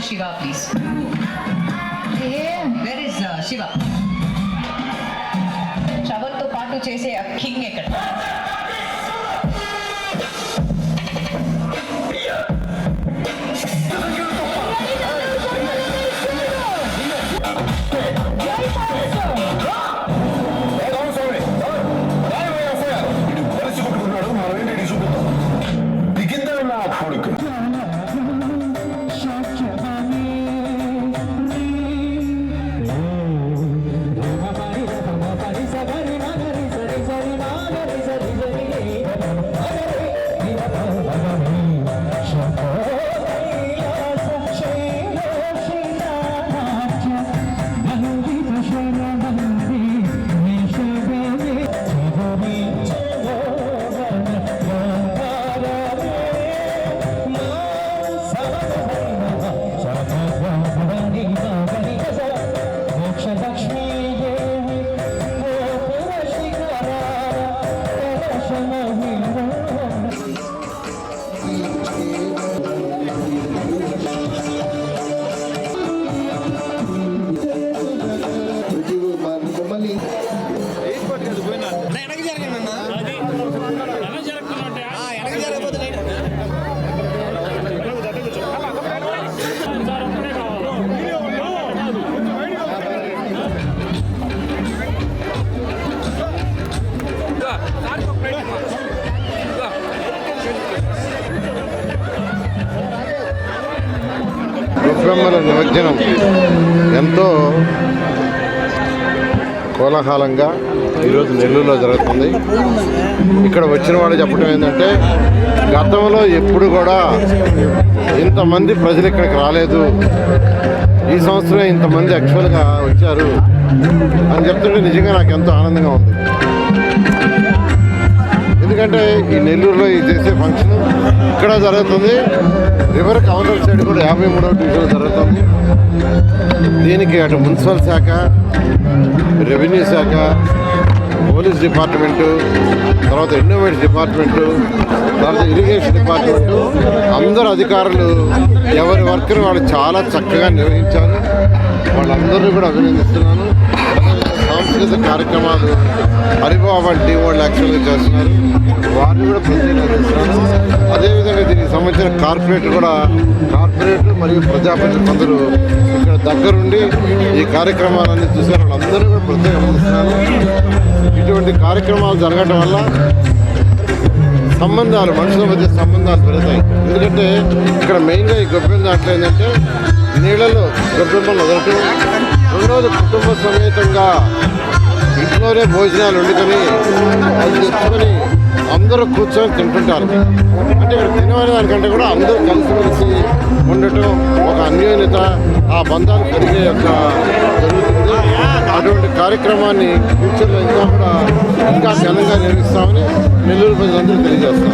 Shiva, please. Where is Shiva? Shavat to paatu chese a king ekkada. గొబ్బెమ్మల నిమజ్జనం ఎంతో కోలాహలంగా ఈరోజు నెల్లూరులో జరుగుతుంది. ఇక్కడ వచ్చిన వాళ్ళు చెప్పడం ఏంటంటే గతంలో ఎప్పుడు కూడా ఇంతమంది ప్రజలు ఇక్కడికి రాలేదు, ఈ సంవత్సరం ఇంతమంది యాక్చువల్గా వచ్చారు అని చెప్తుంటే నిజంగా నాకు ఎంతో ఆనందంగా ఉంది. ఎందుకంటే ఈ నెల్లూరులో ఈ చేసే ఫంక్షన్ ఇక్కడ జరుగుతుంది. రివర్ కౌంటర్ సైడ్ కూడా 53వ డివిజన్లో జరుగుతుంది. దీనికి అటు మున్సిపల్ శాఖ, రెవెన్యూ శాఖ, పోలీస్ డిపార్ట్మెంటు, తర్వాత ఎన్విరాన్మెంట్ డిపార్ట్మెంటు, తర్వాత ఇరిగేషన్ డిపార్ట్మెంటు అందరు అధికారులు ఎవరి వర్క్ని వాళ్ళు చాలా చక్కగా నిర్వహించారు. వాళ్ళందరినీ కూడా అభినందిస్తున్నాను. సాంస్కృతిక కార్యక్రమాలు హరిబాబు టీం వాళ్ళు యాక్చువల్గా చేస్తున్నారు, వారిని కూడా ప్రత్యేకిస్తున్నాను. అదేవిధంగా దీనికి సంబంధించిన కార్పొరేట్ మరియు ప్రజాప్రతినిధులు కొందరు ఇక్కడ దగ్గరుండి ఈ కార్యక్రమాలన్నీ చూసారు, వాళ్ళందరూ కూడా ప్రత్యేకిస్తున్నాను. ఇటువంటి కార్యక్రమాలు జరగడం వల్ల సంబంధాలు, మనుషుల మధ్య సంబంధాలు పెరుగుతాయి. ఎందుకంటే ఇక్కడ మెయిన్గా ఈ గొబ్బెమ్మ దాంట్లో ఏంటంటే నీళ్ళలో గొబ్బెమ్మలు వదలటం, రెండవది కుటుంబ సమేతంగా ఇంట్లోనే భోజనాలు వండుకొని అది తెచ్చుకొని అందరూ కూర్చొని తింటుంటారు. అంటే ఇక్కడ తినవని దానికంటే కూడా అందరూ కలిసిమెలిసి ఉండటం, ఒక అన్యోన్యత, ఆ బంధాలు పెరిగే యొక్క జరుగుతుంది. అటువంటి కార్యక్రమాన్ని ఫ్యూచర్లో ఇంకా ఘనంగా నిర్వహిస్తామని నెల్లూరు ప్రజలందరూ తెలియజేస్తాం.